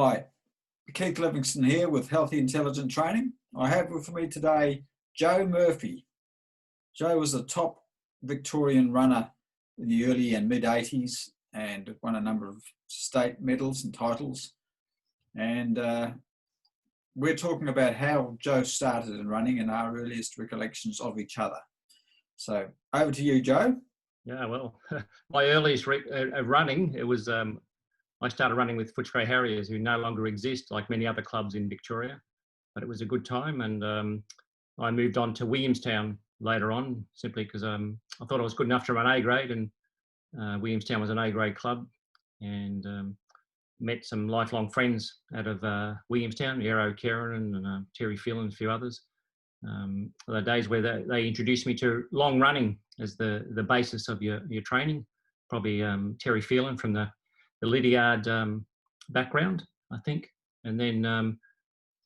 Hi, Keith Livingston here with Healthy Intelligent Training. I have with me today Joe Murphy. Joe was a top Victorian runner in the early and mid-80s and won a number of state medals and titles. And we're talking about how Joe started in running and our earliest recollections of each other. So over to you, Joe. Yeah, well, my earliest running, it was I started running with Footscray Harriers, who no longer exist, like many other clubs in Victoria. But it was a good time, and I moved on to Williamstown later on, simply because I thought I was good enough to run A grade, and Williamstown was an A grade club, and met some lifelong friends out of Williamstown, Aero Karen and Terry Phelan and a few others. The days where they introduced me to long running as the basis of your training, probably Terry Phelan from the Lydiard background, I think. And then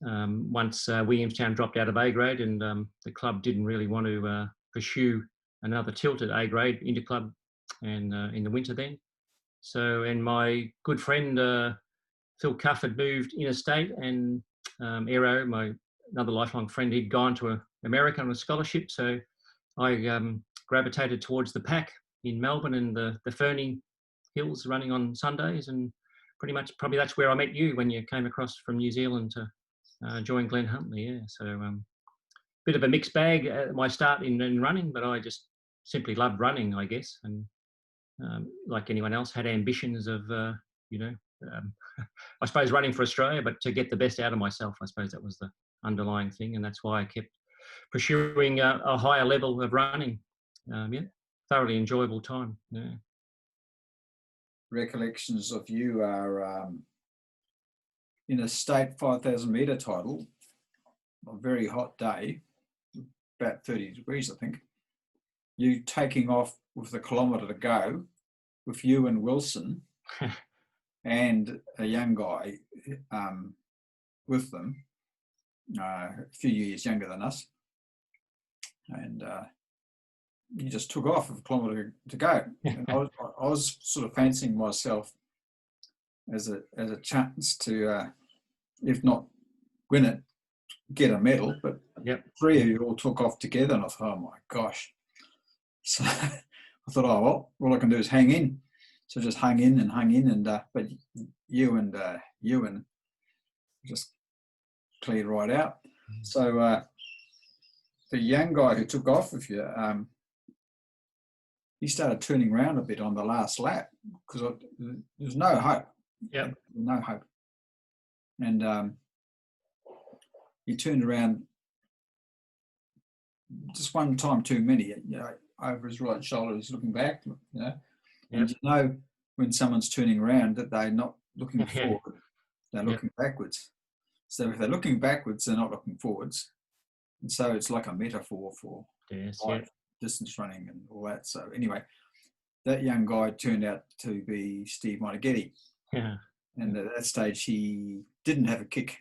once Williamstown dropped out of A grade and the club didn't really want to pursue another tilt at A grade interclub and in the winter then. So, and my good friend Phil Cuff had moved interstate, and Aero, another lifelong friend, he'd gone to America on a scholarship. So I gravitated towards the pack in Melbourne and the Fernie Hills running on Sundays, and pretty much probably that's where I met you when you came across from New Zealand to join Glenn Huntley. Yeah, so bit of a mixed bag at my start in running, but I just simply loved running, I guess, and like anyone else had ambitions of I suppose running for Australia, but to get the best out of myself. I suppose that was the underlying thing, and that's why I kept pursuing a higher level of running. Thoroughly enjoyable time. Yeah. Recollections of you are in a state 5,000 metre title, a very hot day, about 30 degrees, I think. You taking off with a kilometre to go with you and Wilson and a young guy with them, a few years younger than us. And you just took off with a kilometre to go. And I was sort of fancying myself as a chance to, if not win it, get a medal. But three of you all took off together, and I thought, oh my gosh. So I thought, oh well, all I can do is hang in. So just hung in, and but you and Ewan just cleared right out. So the young guy who took off with you, he started turning around a bit on the last lap because there's no hope. Yeah, no hope. And he turned around just one time too many. Over his right shoulder, he's looking back. And you know when someone's turning around that they're not looking forward, they're looking backwards. So if they're looking backwards, they're not looking forwards. And so it's like a metaphor for distance running and all that. So anyway, that young guy turned out to be Steve Monaghetti. Yeah. And at that stage, he didn't have a kick.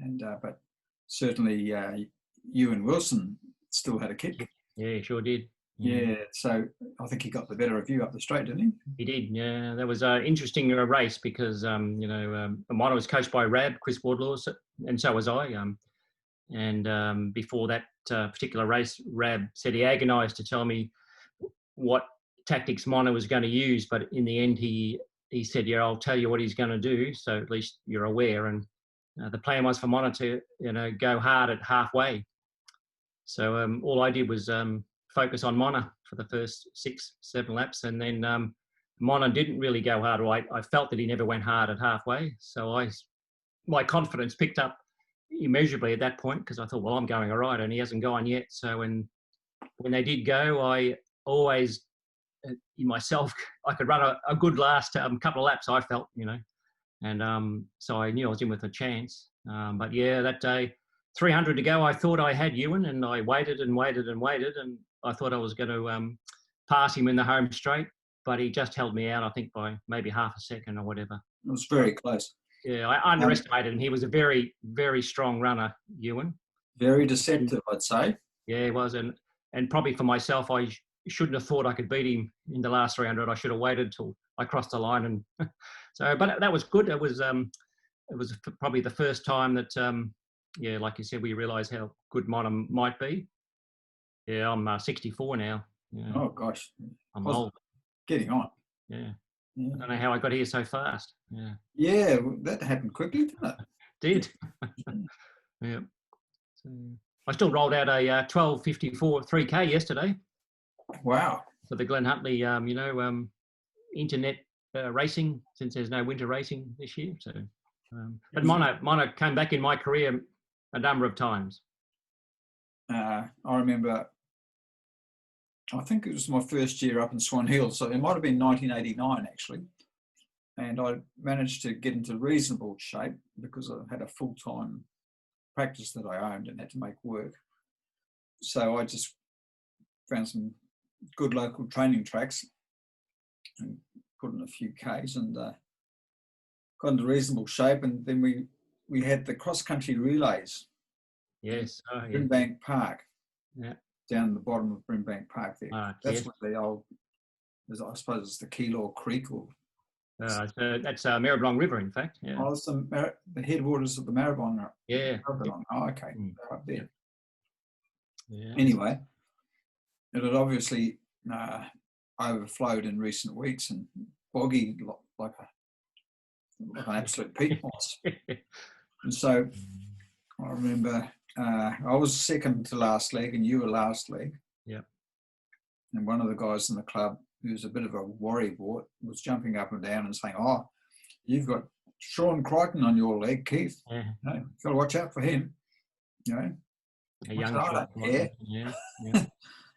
And but certainly you and Wilson still had a kick. Yeah, he sure did. Yeah, so I think he got the better of you up the straight, didn't he? He did, yeah. That was an interesting race because, mine was coached by Rab, Chris Wardlaw, and so was I. And before that particular race, Rab said he agonised to tell me what tactics Mono was going to use, but in the end he said, yeah, I'll tell you what he's going to do, so at least you're aware. And the plan was for Mono to, go hard at halfway. So all I did was focus on Mono for the first 6-7 laps, and then Mono didn't really go hard. I felt that he never went hard at halfway, so my confidence picked up immeasurably at that point because I thought, well, I'm going all right, and he hasn't gone yet. So when they did go, I always in myself I could run a good last couple of laps, I felt, and so I knew I was in with a chance. But yeah, that day, 300 to go, I thought I had Ewan, and I waited and waited and waited, and I thought I was going to pass him in the home straight, but he just held me out, I think, by maybe half a second or whatever. It was very close. Yeah, I underestimated him. He was a very, very strong runner, Ewan. Very deceptive, I'd say. Yeah, he was. And probably for myself, I shouldn't have thought I could beat him in the last 300. I should have waited till I crossed the line. And so, but that was good. It was it was probably the first time that, yeah, like you said, we realised how good Mona might be. Yeah, I'm 64 now. Yeah, Oh gosh, I'm was old. getting on. Yeah, Yeah, I don't know how I got here so fast. Yeah, yeah, that happened quickly, didn't it? did. Yeah. So, I still rolled out a 12:54 3K yesterday Wow. for the Glen Huntly, internet racing, since there's no winter racing this year. So, but Mono came back in my career a number of times. I remember, I think it was my first year up in Swan Hill, so it might have been 1989 actually. And I managed to get into reasonable shape because I had a full-time practice that I owned and had to make work. So I just found some good local training tracks and put in a few Ks and got into reasonable shape. And then we had the cross-country relays. Yes. Oh, yeah. Brimbank Park. Yeah. Down the bottom of Brimbank Park there. That's yes. where the old, I suppose it's the Keilor Creek or. So that's Maribyrnong River, in fact. Yeah. Oh, it's the headwaters of the Maribyrnong. Yeah. Oh, okay. Up there. Yeah. Anyway, it had obviously overflowed in recent weeks and boggy like an absolute peat moss. And so I remember I was second to last leg and you were last leg. Yeah. And one of the guys in the club, who's a bit of a worrywart, was jumping up and down and saying, "Oh, you've got Sean Crichton on your leg, Keith. Yeah. You know, you've got to watch out for him." You know, A young Sean. Yeah. Yeah. Yeah.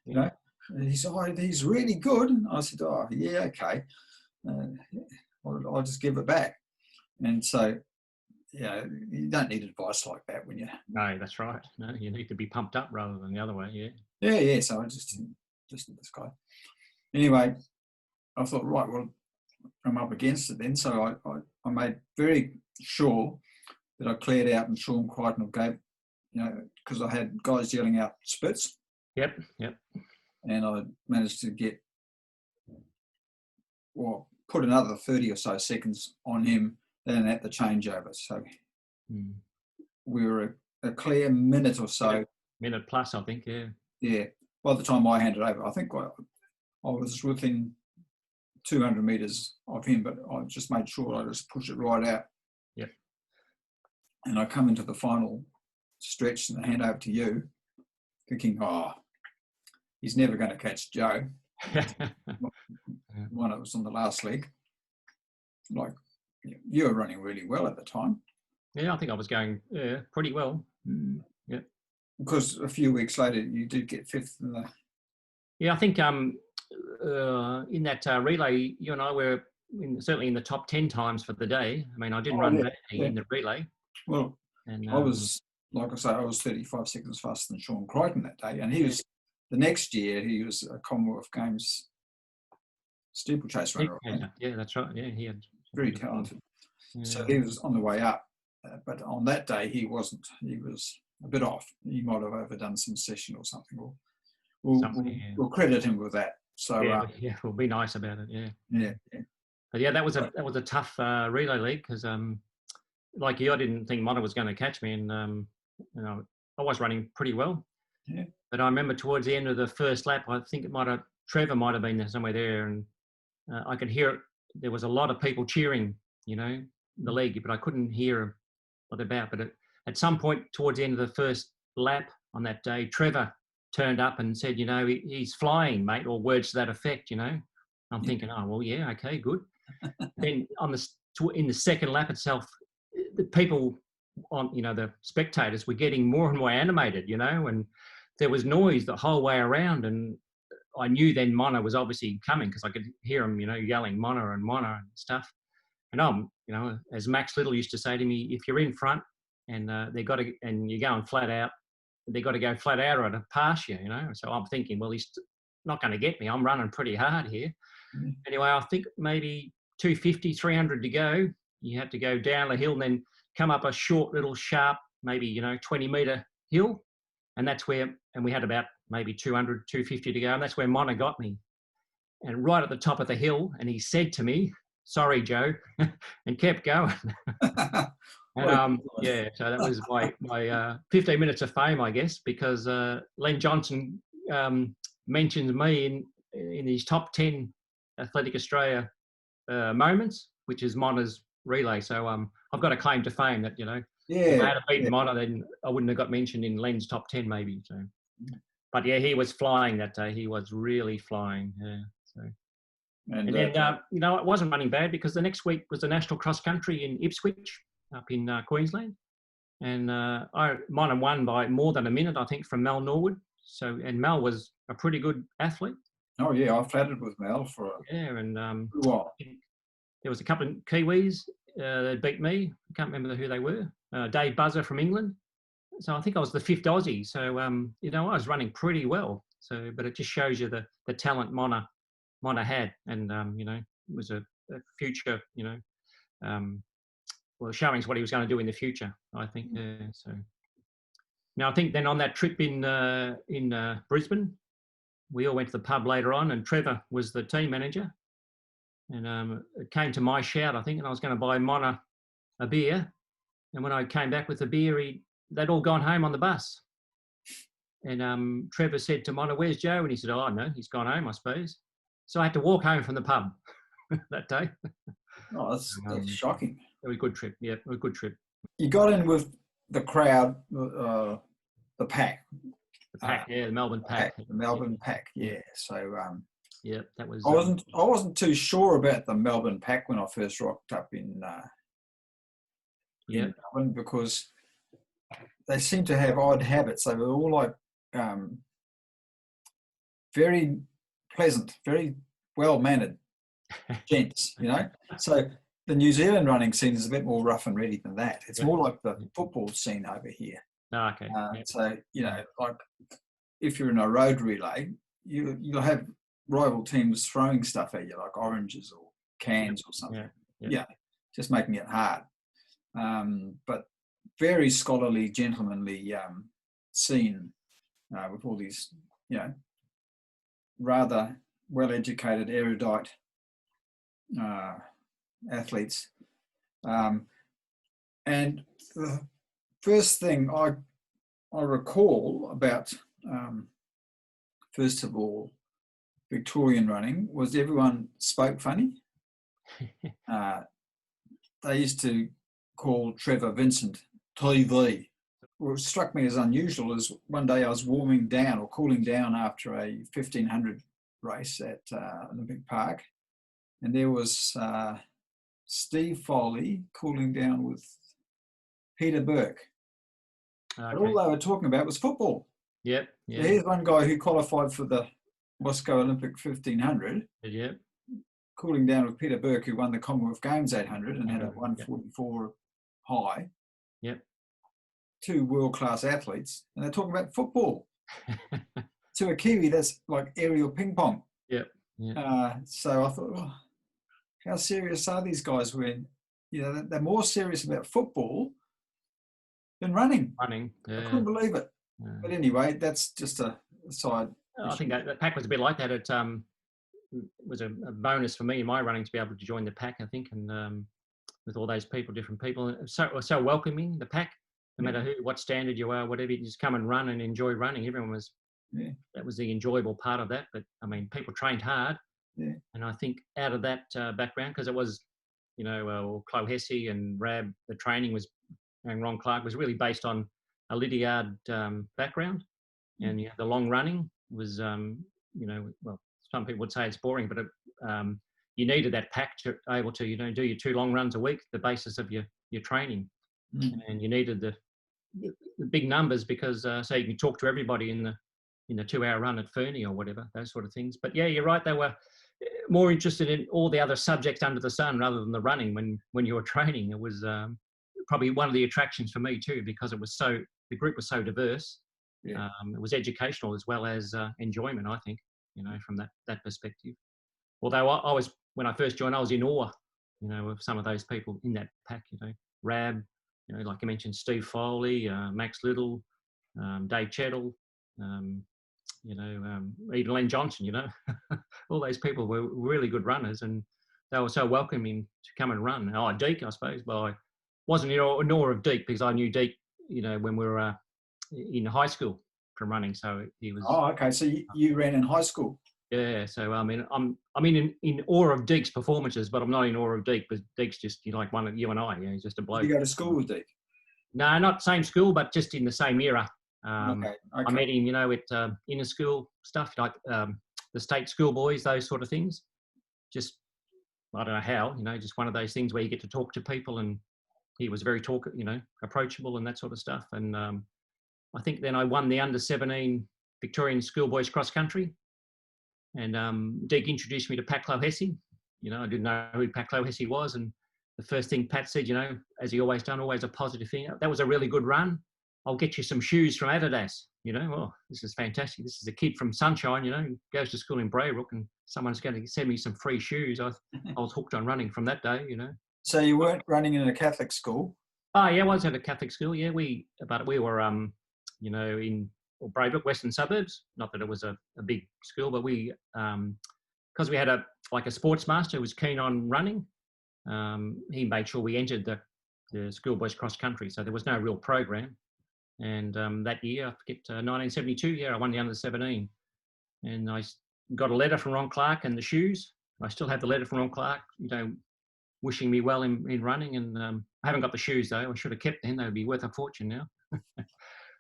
You know, and he said, "Oh, he's really good." And I said, "Oh, yeah, okay. I'll just give it back." And so, yeah, you don't need advice like that when you. No, that's right. No, you need to be pumped up rather than the other way. Yeah. Yeah, yeah. So I just this guy. Anyway, I thought, right, well, I'm up against it then. So I made very sure that I cleared out and Sean Crichton gave, you know, because I had guys yelling out spits. Yep. And I managed to get, well, put another 30 or so seconds on him then at the changeover. So we were a clear minute or so. Minute plus, I think, yeah. Yeah. By the time I handed over, I think I was within 200 metres of him, but I just made sure I just push it right out. Yep. And I come into the final stretch and hand over to you, thinking, oh, he's never going to catch Joe. One that was on the last leg. Like, you were running really well at the time. Yeah, I think I was going pretty well. Yeah. Because a few weeks later, you did get fifth in the. Yeah, I think in that relay, you and I were certainly in the top 10 times for the day. I mean, I didn't run badly in the relay. Well, and I was, like I say, I was 35 seconds faster than Sean Crichton that day. And he was, the next year, he was a Commonwealth Games steeplechase runner. Yeah, that's right. Yeah, he had. Very talented. Yeah. So he was on the way up. But on that day, he wasn't. He was a bit off. He might have overdone some session or something. We'll credit him with that. So yeah, we'll be nice about it. Yeah. Yeah. But yeah, that was a tough relay league because, like you, I didn't think Mona was going to catch me, and you know, I was running pretty well. Yeah. But I remember towards the end of the first lap, I think Trevor might have been there somewhere there, and I could hear it. There was a lot of people cheering, you know, the league, but I couldn't hear what about. But at some point towards the end of the first lap on that day, Trevor turned up and said, you know, he's flying, mate, or words to that effect, you know. I'm thinking, oh, well, yeah, okay, good. Then in the second lap itself, the people the spectators were getting more and more animated, you know, and there was noise the whole way around. And I knew then Mona was obviously coming because I could hear him, you know, yelling Mona and stuff. And you know, as Max Little used to say to me, if you're in front and and you're going flat out, they got to go flat out or to pass you, you know. So I'm thinking, well, he's not going to get me. I'm running pretty hard here. Mm-hmm. Anyway, I think maybe 250, 300 to go. You had to go down the hill and then come up a short little sharp, maybe, you know, 20-metre hill. And that's where, and we had about maybe 200, 250 to go. And that's where Mona got me. And right at the top of the hill, and he said to me, "Sorry, Joe," and kept going. And Oh, yeah, so that was my 15 minutes of fame, I guess, because Len Johnson mentioned me in his top 10 Athletic Australia moments, which is Mona's relay. So I've got a claim to fame that, if I yeah, had beaten yeah. Mona, then I wouldn't have got mentioned in Len's top 10 maybe. So, but yeah, he was flying that day. He was really flying. Yeah. So. And And then, it wasn't running bad because the next week was the National Cross Country in Ipswich up in Queensland. And Mona won by more than a minute, I think, from Mel Norwood. So, and Mel was a pretty good athlete. oh yeah, I flattered with Mel for a Yeah, and good while. there was a couple of Kiwis that beat me. I can't remember who they were. Dave Buzzer from England. So I think I was the 5th Aussie. So, I was running pretty well. So, but it just shows you the talent Mona had. And, it was a future, showing what he was going to do in the future, I think. So now I think then on that trip in Brisbane, we all went to the pub later on, and Trevor was the team manager. And it came to my shout, I think, and I was going to buy Mona a beer. And when I came back with the beer, they'd all gone home on the bus. And Trevor said to Mona, "Where's Joe?" And he said, "Oh, no, he's gone home, I suppose." So I had to walk home from the pub that day. Oh, that's shocking. It was a good trip. Yeah, it was a good trip. You got in with the crowd, the pack. The pack, the Melbourne pack. The Melbourne pack, yeah. So yeah, that was. I wasn't too sure about the Melbourne pack when I first rocked up in Melbourne, because they seem to have odd habits. They were all like very pleasant, very well-mannered gents, So the New Zealand running scene is a bit more rough and ready than that. It's more like the football scene over here. Oh, okay. So, like if you're in a road relay, you'll have rival teams throwing stuff at you, like oranges or cans or something. Yeah, just making it hard. But very scholarly, gentlemanly scene with all these, rather well-educated, erudite athletes. And the first thing I recall about, first of all, Victorian running was everyone spoke funny. They used to call Trevor Vincent TV. What struck me as unusual is one day I was warming down or cooling down after a 1500 race at Olympic Park, and there was Steve Foley cooling down with Peter Burke. Okay. All they were talking about was football. Yep. So here's one guy who qualified for the Moscow Olympic 1500. Yep. Cooling down with Peter Burke, who won the Commonwealth Games 800 and had a 144 high. Yep. Two world-class athletes, and they're talking about football. To a Kiwi, that's like aerial ping pong. Yep. So I thought, how serious are these guys when, they're more serious about football than running. Running. Yeah. I couldn't believe it. Yeah. But anyway, that's just a side. I think that pack was a bit like that. It was a bonus for me in my running to be able to join the pack, I think, and with all those people, different people, so welcoming, the pack, no matter what standard you are, whatever, you just come and run and enjoy running. Everyone was, that was the enjoyable part of that. But I mean, people trained hard, and I think out of that background, because it was, Chloe Hesse and Rab, the training was, and Ron Clark was really based on a Lydiard background, and the long running was, well, some people would say it's boring, but you needed that pack to able to, do your 2 long runs a week, the basis of your training. And you needed the big numbers because so you can talk to everybody in the 2-hour run at Fernie or whatever, those sort of things. But yeah, you're right. They were more interested in all the other subjects under the sun rather than the running when you were training. It was probably one of the attractions for me too, because the group was so diverse. It was educational as well as enjoyment, I think, from that perspective. Although I was, when I first joined, I was in awe, of some of those people in that pack, Rab, like I mentioned, Steve Foley, Max Little, Dave Chettle, even Len Johnson, all those people were really good runners, and they were so welcoming to come and run. Oh, Deke, I suppose, by wasn't in awe of Deke because I knew Deke, you know, when we were in high school from running. So he was. Oh, okay. So you ran in high school. Yeah. So I mean, I'm in awe of Deke's performances, but I'm not in awe of Deke because Deke's just, you know, like one of you and I. You know, he's just a bloke. Did you go to school with Dick? No, not same school, but just in the same era. Okay. I met him, you know, at inner school stuff, like the state school boys, those sort of things. Just, I don't know how, you know, just one of those things where you get to talk to people, and he was very you know, approachable and that sort of stuff. And I think then I won the under-17 Victorian schoolboys cross country, and Deke introduced me to Pat Clohessy. You know, I didn't know who Pat Clohessy was, and the first thing Pat said, you know, as he always done, always a positive thing. That was a really good run. I'll get you some shoes from Adidas. You know, oh, this is fantastic. This is a kid from Sunshine, you know, goes to school in Braybrook, and someone's going to send me some free shoes. I was hooked on running from that day, you know. So you weren't running in a Catholic school? Oh, yeah, I was at a Catholic school, yeah. We were, you know, in Braybrook, western suburbs. Not that it was a big school, but we, because we had a sports master who was keen on running, he made sure we entered the schoolboys cross country. So there was no real program. And that year, I forget, 1972, yeah, I won the under-17. And I got a letter from Ron Clark and the shoes. I still have the letter from Ron Clark, you know, wishing me well in running. And I haven't got the shoes, though. I should have kept them. They would be worth a fortune now.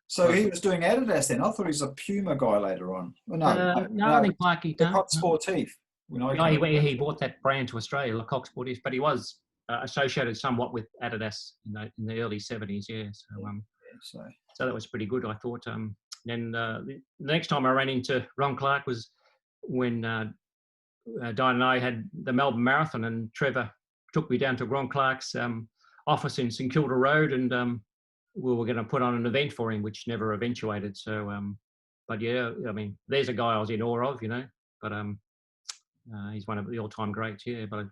So he was doing Adidas then? I thought he was a Puma guy later on. Well, no, I think Clarky the done. Coq Sportif. No, he bought that brand to Australia, the Coq Sportif, but he was associated somewhat with Adidas in the early 70s, yeah. So that was pretty good, I thought. Then the next time I ran into Ron Clark was when Dianne and I had the Melbourne Marathon, and Trevor took me down to Ron Clark's office in St Kilda Road, and we were going to put on an event for him, which never eventuated. So, but yeah, I mean, there's a guy I was in awe of, you know, but he's one of the all-time greats, yeah. But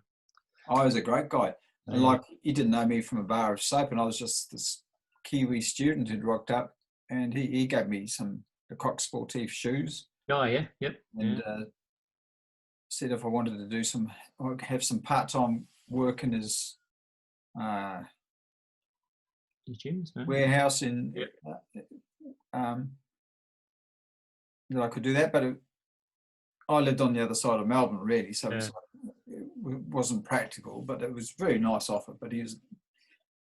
I was a great guy. Yeah. And like, he didn't know me from a bar of soap, and I was just this Kiwi student who'd rocked up, and he gave me the Coq Sportif shoes. Oh, yeah, yep. And said if I wanted to do have some part-time work in his gyms, no? warehouse in, that I could do that. But I lived on the other side of Melbourne, really, so it wasn't practical, but it was a very nice offer. But he was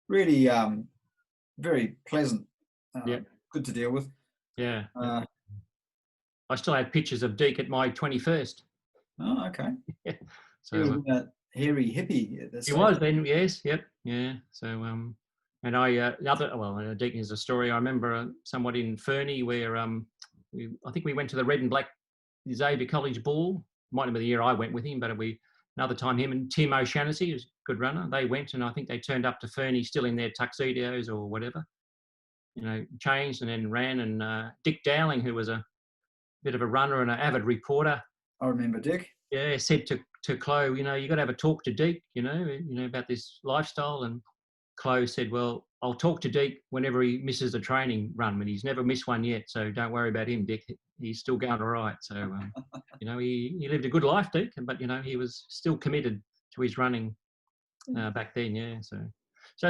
really very pleasant, good to deal with. Yeah. I still had pictures of Deke at my 21st. Oh, okay. So he was a hairy hippie at this he was then, yes, yep, yeah. So and I Deke is a story. I remember somewhat in Fernie where I think we went to the Red and Black Xavier College Ball. Might have been the year I went with him, but another time him and Tim O'Shaughnessy, who's a good runner, they went, and I think they turned up to Fernie still in their tuxedos or whatever, you know, changed and then ran. And Dick Dowling, who was a bit of a runner and an avid reporter, I remember Dick. Yeah, said to Chloe, you know, you got to have a talk to Deke, you know about this lifestyle. And Chloe said, well, I'll talk to Deke whenever he misses a training run, but he's never missed one yet. So don't worry about him, Dick. He's still going all right. So, you know, he lived a good life, Deke, but, you know, he was still committed to his running back then. Yeah. So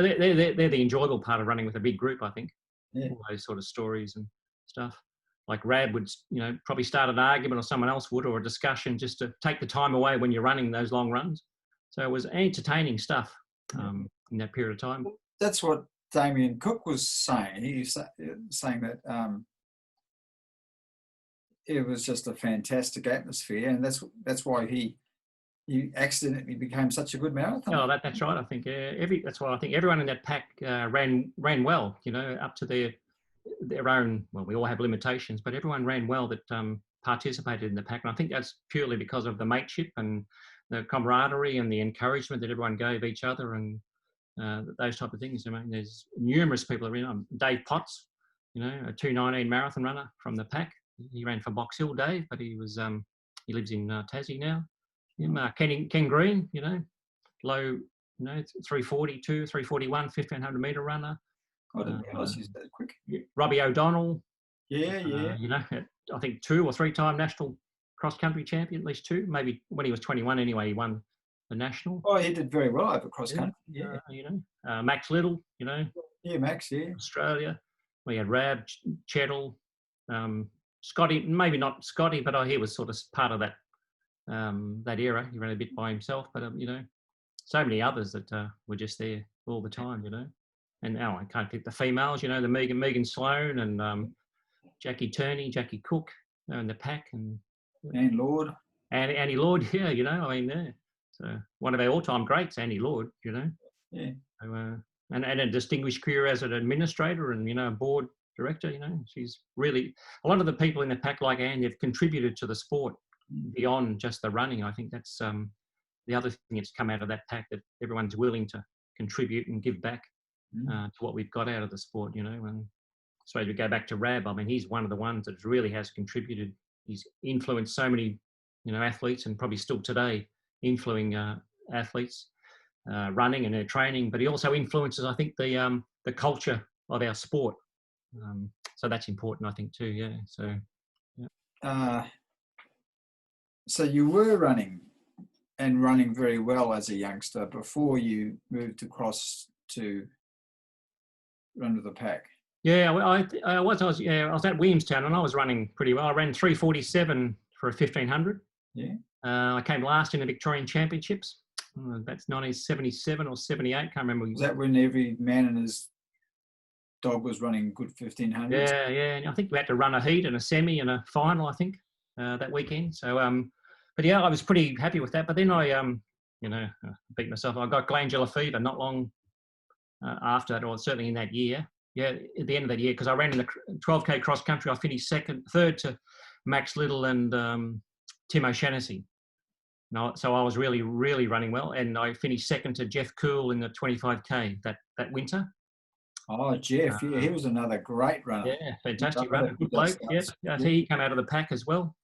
they're the enjoyable part of running with a big group, I think. Yeah. All those sort of stories and stuff. Like Rad would, you know, probably start an argument, or someone else would, or a discussion, just to take the time away when you're running those long runs. So it was entertaining stuff in that period of time. That's what Damien Cook was saying. He was saying that it was just a fantastic atmosphere, and that's why he accidentally became such a good marathon. Oh, that's right. I think that's why I think everyone in that pack ran well. You know, up to their own. Well, we all have limitations, but everyone ran well that participated in the pack, and I think that's purely because of the mateship and the camaraderie and the encouragement that everyone gave each other, and those type of things. I mean, there's numerous people around. Dave Potts, you know, a 2:19 marathon runner from the pack. He ran for Box Hill, Dave, but he lives in Tassie now. Ken Green, you know, low, you know, 342, 341, 1500 metre runner. I didn't realise he's that quick. Robbie O'Donnell. Yeah. You know, I think 2 or 3 time national cross country champion, at least 2. Maybe when he was 21 anyway, he won the national. Oh, he did very well over cross country. Yeah. You know, Max Little, you know, Yeah, Max. Yeah. Australia. We had Rab, Chettle, Scotty. Maybe not Scotty, but he was sort of part of that that era. He ran a bit by himself, but you know, so many others that were just there all the time, you know. And now I can't pick the females, you know, the Megan Sloan and Jackie Turney, Jackie Cook in the pack, and Lord. Annie Lord, yeah, you know, I mean, yeah. So one of our all-time greats, Annie Lord, you know. Yeah. So, and a distinguished career as an administrator and, you know, a board director, you know. She's really, a lot of the people in the pack like Anne, they've contributed to the sport beyond just the running. I think that's the other thing that's come out of that pack, that everyone's willing to contribute and give back to what we've got out of the sport, you know. And so as we go back to Rab, I mean, he's one of the ones that really has contributed. He's influenced so many, you know, athletes, and probably still today influencing athletes running and their training. But he also influences, I think, the culture of our sport. So that's important, I think, too. Yeah. So. Yeah. So you were running very well as a youngster before you moved across to run with the pack. Yeah, I was at Williamstown and I was running pretty well. I ran 3:47 for a 1500. Yeah. I came last in the Victorian Championships. That's 1977 or 78. Can't remember. Was that when every man and his dog was running good 1500s? Yeah, yeah. And I think we had to run a heat and a semi and a final, I think, that weekend. So, but yeah, I was pretty happy with that. But then I, you know, beat myself. I got glandular fever not long after that, or certainly in that year. Yeah, at the end of that year, because I ran in the 12K cross country. I finished third to Max Little and Tim O'Shannessy. No, so I was really, really running well, and I finished second to Jeff Cool in the 25K that winter. Oh, Jeff, yeah, he was another great runner. Yeah, fantastic runner, good bloke. Yeah, I think he came out of the pack as well,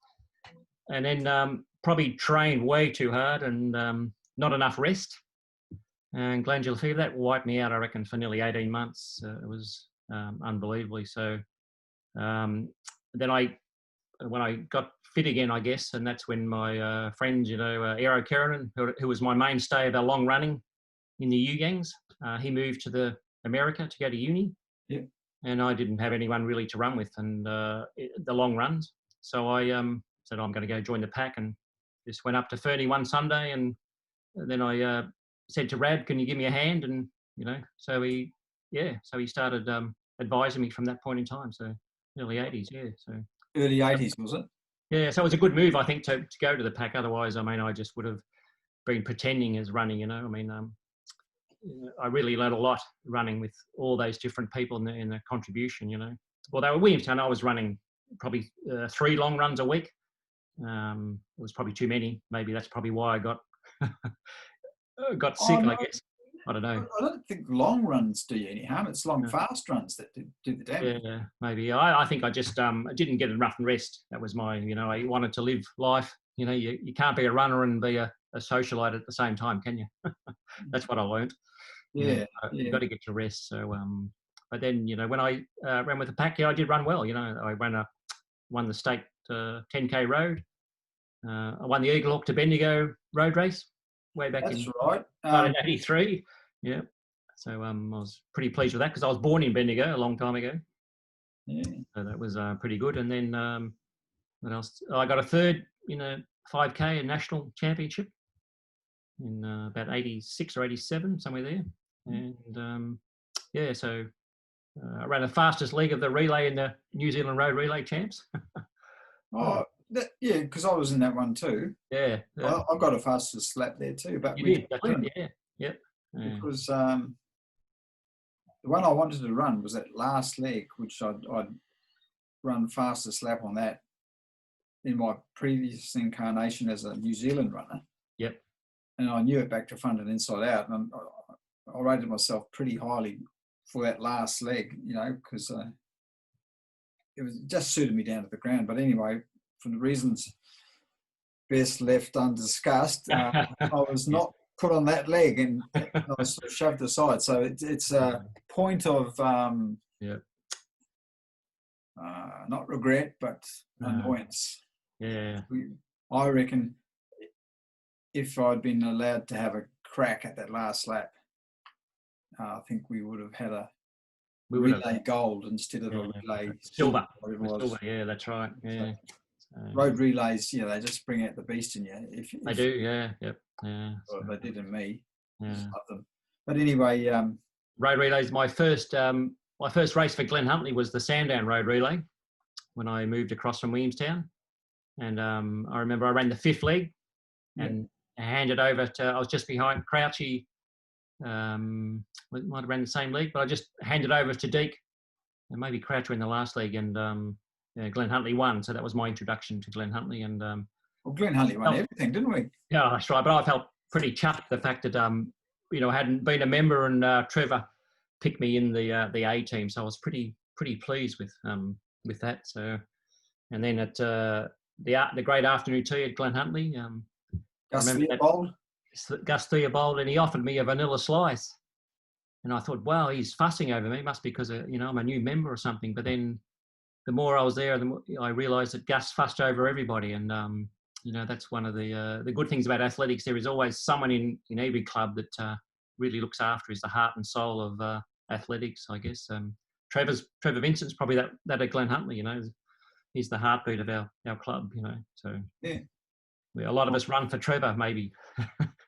and then probably trained way too hard and not enough rest. And glandular fever, that wiped me out, I reckon, for nearly 18 months. It was unbelievably so. Then when I got fit again, I guess, and that's when my friend, you know, Aero Keranen, who was my mainstay of our long running in the U gangs, he moved to America to go to uni. Yeah. And I didn't have anyone really to run with and the long runs. So I said, I'm going to go join the pack, and just went up to Fernie one Sunday, and then I said to Rab, can you give me a hand? And, you know, so he started advising me from that point in time. So early 80s, yeah. So early 80s, was it? Yeah, so it was a good move, I think, to go to the pack. Otherwise, I mean, I just would have been pretending as running, you know. I mean, I really learned a lot running with all those different people in the contribution, you know. Although at Williamstown, I was running probably 3 long runs a week. It was probably too many. Maybe that's probably why I got sick, I guess. I don't know. I don't think long runs do you any harm. It's long, fast runs that do the damage. Yeah, maybe. I think I just didn't get enough rest. That was my, you know, I wanted to live life. You know, you can't be a runner and be a socialite at the same time, can you? That's what I learned. Yeah, You've got to get your rest. So, but then, you know, when I ran with the pack, I did run well. You know, I won the state 10K road. I won the Eagle Hawk to Bendigo road race way back in 1983. Yeah. So I was pretty pleased with that because I was born in Bendigo a long time ago. Yeah. So that was pretty good. And then what else? I got a third in a 5K, a national championship in about 86 or 87, somewhere there. And yeah, so I ran the fastest leg of the relay in the New Zealand Road Relay Champs. Yeah, because I was in that one too. Yeah. I got a fastest lap there too. But you did, that's it, yeah. Yep. Because the one I wanted to run was that last leg, which I'd run fastest lap on that in my previous incarnation as a New Zealand runner. Yep. And I knew it back to front and inside out. And I rated myself pretty highly for that last leg, you know, because it just suited me down to the ground. But anyway, for the reasons best left undiscussed, I was not put on that leg and I was sort of shoved aside. So it's a point of not regret, but annoyance. Yeah. I reckon if I'd been allowed to have a crack at that last lap, I think we would have had a We would have. relay gold instead of Yeah, a relay silver. whatever it With was. silver, yeah, that's right. Yeah. So, Road relays, they just bring out the beast in you. they do, yeah, yep, yeah. Well, So, they did in me. I just yeah. love them. But anyway, Road relays. My first race for Glen Huntly was the Sandown Road Relay when I moved across from Williamstown, and I remember I ran the 5th leg and handed over to. I was just behind Crouchy. Might have ran the same league, but I just handed over to Deek, and maybe Croucher in the last league, and Glen Huntly won. So that was my introduction to Glen Huntly, and well, Glen Huntly won everything, didn't we? yeah, that's right. But I felt pretty chuffed the fact that I hadn't been a member, and Trevor picked me in the A team, so I was pretty pleased with that. So, and then at the great afternoon tea at Glen Huntly, Gus Theobald. Gus Theobald, and he offered me a vanilla slice, and I thought, wow, he's fussing over me. Must be because I'm a new member or something. But then the more I was there, the more I realised that Gus fussed over everybody, and that's one of the good things about athletics. There is always someone in every club that really looks after, is the heart and soul of athletics, I guess. Trevor Vincent's probably that at Glen Huntly, he's the heartbeat of our club, So yeah, a lot of us run for Trevor, maybe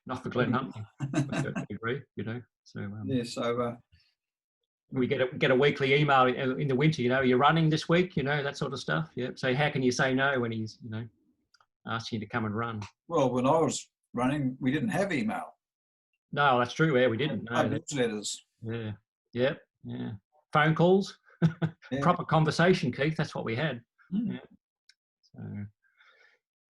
not for Glen Huntly. I certainly agree, So yeah, so we get a weekly email in the winter. You're running this week, that sort of stuff. Yeah. So how can you say no when he's asking you to come and run? Well, when I was running, we didn't have email. No, that's true. Yeah, we didn't. No, newsletters. Yeah, yeah, yeah. Phone calls, proper conversation, Keith. That's what we had. Mm. Yeah. So,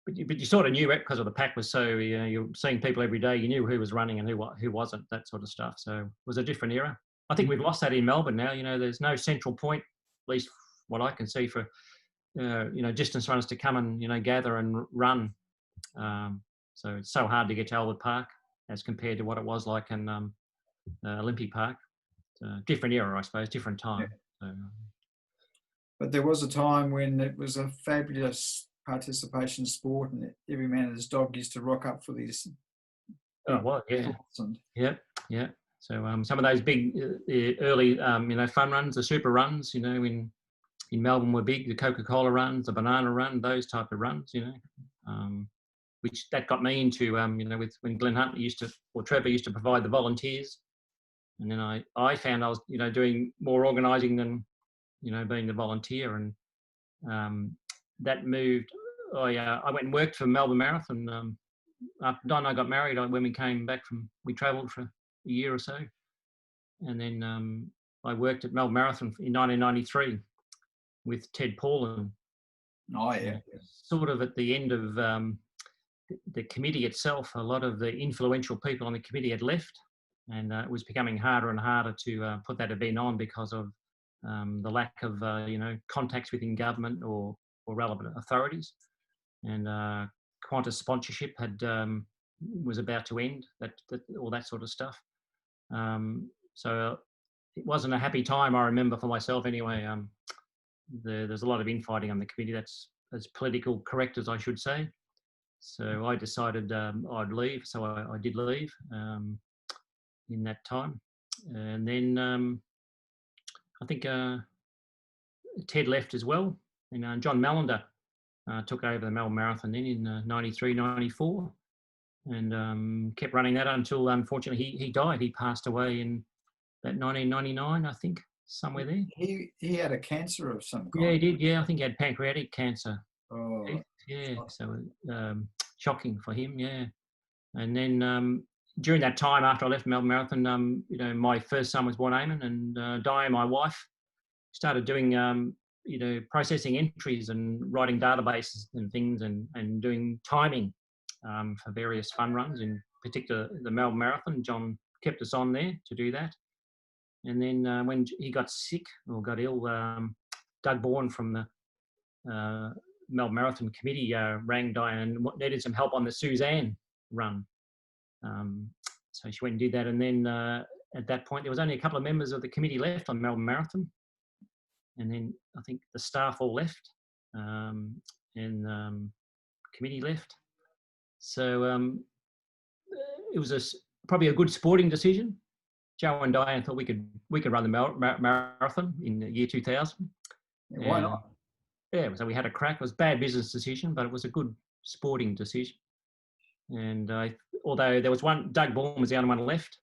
but you sort of knew it because of the pack was so. You're seeing people every day. You knew who was running and who wasn't. That sort of stuff. So it was a different era. I think we've lost that in Melbourne now. There's no central point, at least what I can see, for distance runners to come and gather and run. So it's so hard to get to Albert Park as compared to what it was like in Olympic Park. Different era, I suppose, different time. Yeah. So, but there was a time when it was a fabulous participation sport, and every man and his dog used to rock up for these. Oh, well, yeah. Yeah. So some of those big early, fun runs, the super runs, in Melbourne were big. The Coca-Cola runs, the banana run, those type of runs, which that got me into, with when Glen Huntly Trevor used to provide the volunteers. And then I found I was, doing more organising than, being the volunteer. And that moved. I went and worked for Melbourne Marathon. After Don and I got married, when we came back we travelled for a year or so. And then I worked at Melbourne Marathon in 1993 with Ted Paulin. Oh, yeah. Sort of at the end of the committee itself, a lot of the influential people on the committee had left. And it was becoming harder and harder to put that event on because of the lack of, contacts within government or relevant authorities. And Qantas sponsorship was about to end, all that sort of stuff. So it wasn't a happy time, I remember, for myself anyway. There's a lot of infighting on the committee. That's as political correct as I should say. So I decided I'd leave. So I did leave in that time. And then I think Ted left as well. And John Mallender took over the Melbourne Marathon then in 93, 94. And kept running that until, unfortunately, he died. He passed away in about 1999, I think, somewhere there. He had a cancer of some kind. Yeah, he did. Yeah, I think he had pancreatic cancer. Oh, yeah. So shocking for him. Yeah. And then during that time, after I left Melbourne Marathon, my first son was born, Eamon, and Dianne, my wife, started doing, processing entries and writing databases and things, and doing timing for various fun runs, in particular the Melbourne Marathon. John kept us on there to do that. And then when he got sick or got ill, Doug Bourne from the Melbourne Marathon Committee rang Dianne and needed some help on the Suzanne run. So she went and did that. And then at that point, there was only a couple of members of the committee left on Melbourne Marathon. And then I think the staff all left and committee left. So it was probably a good sporting decision. Joe and Dianne thought we could run the marathon in the year 2000. Yeah, why And, not? yeah, so we had a crack. It was a bad business decision, but it was a good sporting decision. And although there was one, Doug Bourne was the only one left,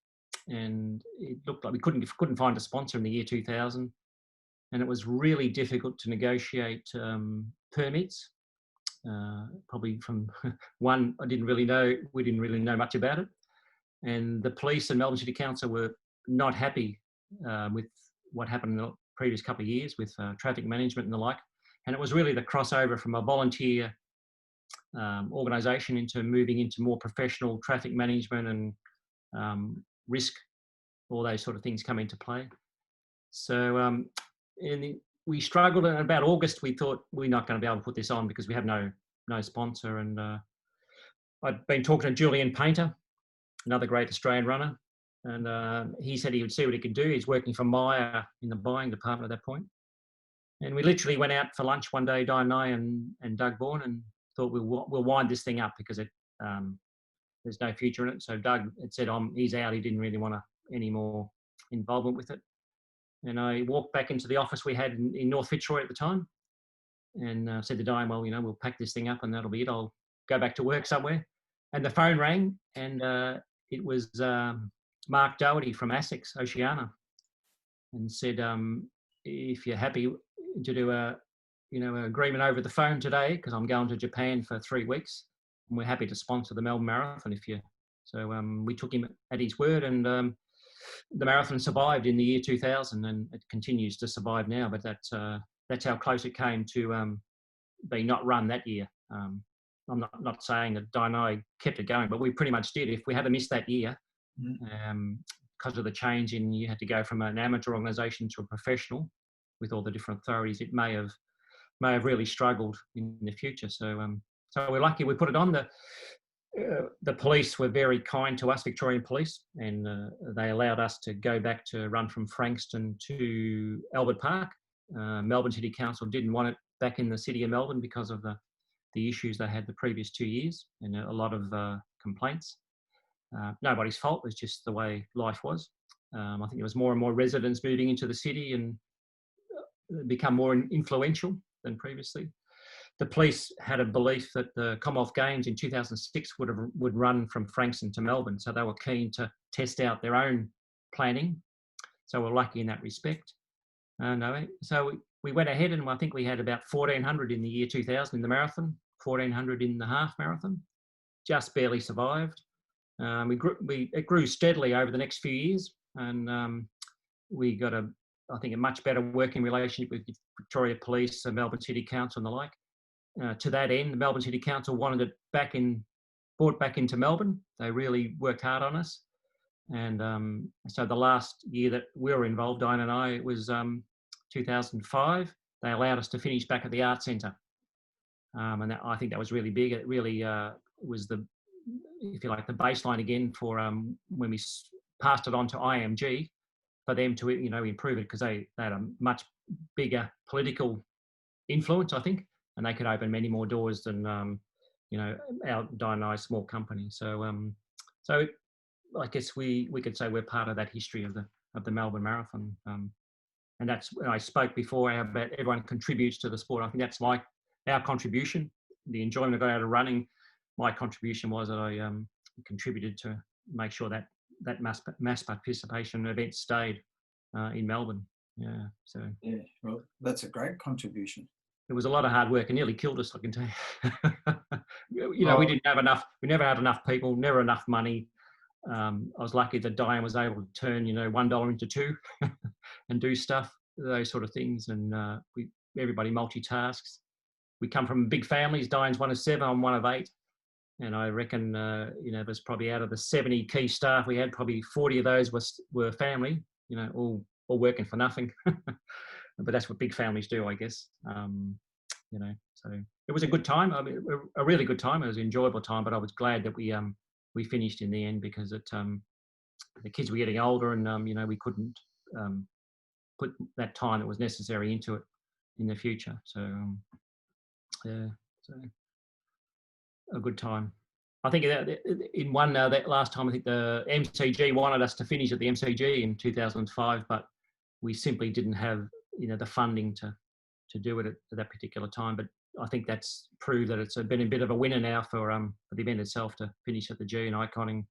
and it looked like we couldn't find a sponsor in the year 2000, and it was really difficult to negotiate permits. Probably from one, we didn't really know much about it, and the police and Melbourne City Council were not happy with what happened in the previous couple of years with traffic management and the like. And it was really the crossover from a volunteer organisation into moving into more professional traffic management and risk, all those sort of things come into play. So we struggled, and about August we thought we're not going to be able to put this on because we have no sponsor. And I'd been talking to Julian Painter, another great Australian runner, and he said he would see what he could do. He's working for Myer in the buying department at that point. And we literally went out for lunch one day, Dianne and I and Doug Bourne, and thought we'll wind this thing up because there's no future in it. So Doug had said he's out. He didn't really want any more involvement with it. And I walked back into the office we had in North Fitzroy at the time, and said to Dianne, well, we'll pack this thing up and that'll be it. I'll go back to work somewhere. And the phone rang, and it was Mark Doherty from ASICS Oceania, and said, if you're happy to do an agreement over the phone today, because I'm going to Japan for 3 weeks, and we're happy to sponsor the Melbourne Marathon So we took him at his word, and the marathon survived in the year 2000, and it continues to survive now. But that's how close it came to being not run that year. I'm not saying that Dianne and I kept it going, but we pretty much did. If we had missed that year, because of the change in, you had to go from an amateur organisation to a professional with all the different authorities, it may have really struggled in the future. So we're lucky we put it on. The police were very kind to us, Victorian police, and they allowed us to go back to run from Frankston to Albert Park. Melbourne City Council didn't want it back in the city of Melbourne because of the issues they had the previous 2 years, and a lot of complaints. Nobody's fault, it was just the way life was. I think there was more and more residents moving into the city and become more influential than previously. The police had a belief that the Commonwealth Games in 2006 would run from Frankston to Melbourne, so they were keen to test out their own planning. So we're lucky in that respect. So we went ahead, and I think we had about 1,400 in the year 2000 in the marathon, 1,400 in the half marathon. Just barely survived. It grew steadily over the next few years, and we got a much better working relationship with Victoria Police, the Melbourne City Council and the like. To that end, the Melbourne City Council wanted it brought back into Melbourne. They really worked hard on us. And so the last year that we were involved, Dianne and I, it was 2005. They allowed us to finish back at the Art Centre. And I think that was really big. It really was if you like, the baseline again for when we passed it on to IMG, for them to improve it, because they had a much bigger political influence, I think, and they could open many more doors than our Dianne and I small company. So I guess we could say we're part of that history of the Melbourne Marathon, and that's when I spoke before about everyone contributes to the sport. I think that's our contribution, the enjoyment I got out of running. My contribution was that I contributed to make sure that mass participation event stayed in Melbourne. Yeah, so yeah, well, that's a great contribution. It was a lot of hard work and nearly killed us, I can tell you. We didn't have enough. We never had enough people, never enough money. I was lucky that Dianne was able to turn $1 into $2 and do stuff, those sort of things. And everybody multitasks. We come from big families. Dianne's one of 7, I'm one of 8. And I reckon, there's probably out of the 70 key staff we had, probably 40 of those were family, all working for nothing. But that's what big families do, I guess. So it was a good time. I mean, a really good time. It was an enjoyable time, but I was glad that we finished in the end, because the kids were getting older, and we couldn't put that time that was necessary into it in the future. So yeah, so a good time. I think in one that last time, I think the MCG wanted us to finish at the MCG in 2005, but we simply didn't have the funding to do it at that particular time. But I think that's proved that it's been a bit of a winner now for the event itself to finish at the G and Iconic,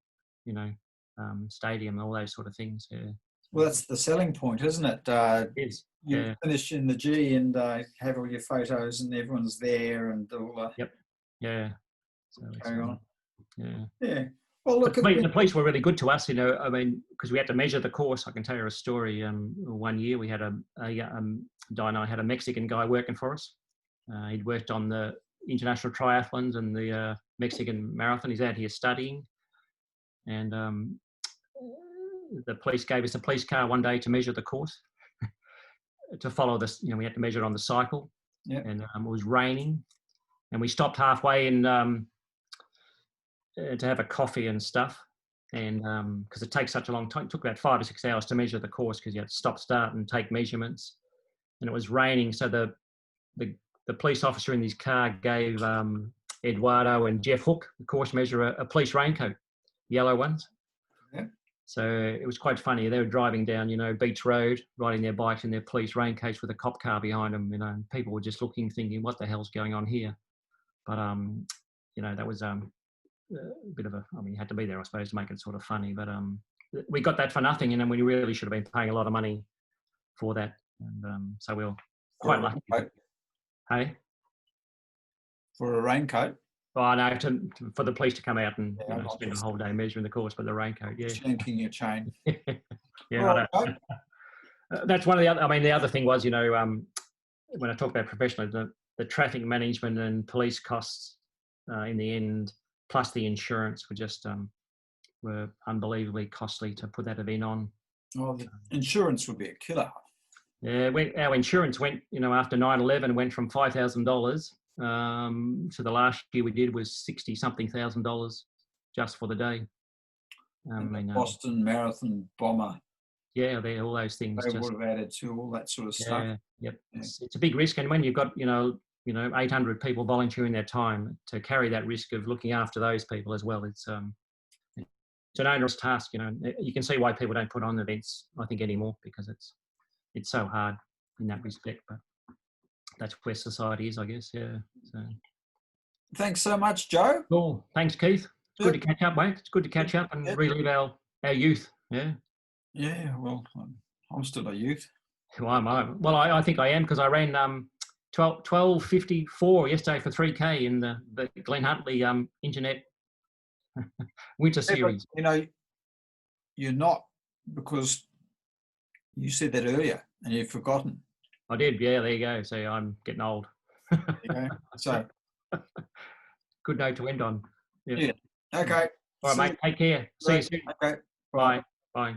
stadium and all those sort of things. Yeah. Well, that's the selling point, isn't it? It is. You Yeah. finish in the G and have all your photos and everyone's there and all that. Yep. Yeah. So Carry on. Yeah. Yeah. Well, look, the police were really good to us, I mean, because we had to measure the course. I can tell you a story. One year we had Dianne and I had a Mexican guy working for us. He'd worked on the international triathlons and the Mexican Marathon. He's out here studying, and the police gave us a police car one day to measure the course, to follow this. We had to measure it on the cycle. Yeah. And it was raining, and we stopped halfway in. To have a coffee and stuff, and because it takes such a long time, it took about 5 or 6 hours to measure the course because you had to stop, start, and take measurements. And it was raining, so the police officer in his car gave Eduardo and Jeff Hook, the course measurer, a police raincoat, yellow ones. Yeah. So it was quite funny. They were driving down, Beach Road, riding their bikes in their police raincoats with a cop car behind them. And people were just looking, thinking, "What the hell's going on here?" But that was a bit of you had to be there, I suppose, to make it sort of funny. But we got that for nothing, and then we really should have been paying a lot of money for that. And so we were quite lucky. Hey? For a raincoat? Oh, no, for the police to come out and spend a whole day measuring the course, but the raincoat, yeah. Shanking your chain. Yeah, right. That's one of the other, the other thing was, when I talk about professionally, the traffic management and police costs in the end, plus the insurance were unbelievably costly to put that event on. Oh, the insurance would be a killer. Yeah, our insurance went, after 9/11, went from $5,000 to the last year we did was $60-something thousand just for the day. Boston Marathon bomber. Yeah, all those things. They would have added to all that sort of stuff. Yeah, yep. Yeah. It's a big risk, and when you've got 800 people volunteering their time to carry that risk of looking after those people as well, it's an onerous task. You can see why people don't put on events, I think, anymore, because it's so hard in that respect. But that's where society is, I guess. Yeah. So. Thanks so much, Joe. Cool. Thanks, Keith. It's good to catch up, mate. It's good to catch up and relive our youth. Yeah. Yeah. Well, I'm still a youth. Who am I? Well, I think I am, because I ran 12:54 yesterday for 3K in the Glenn Huntley Internet Winter Series. But, you're not, because you said that earlier and you've forgotten. I did, yeah, there you go. So I'm getting old. There you go. So good note to end on. Yeah. Okay. All right, mate. Take care. See you soon. Okay. Bye. Bye.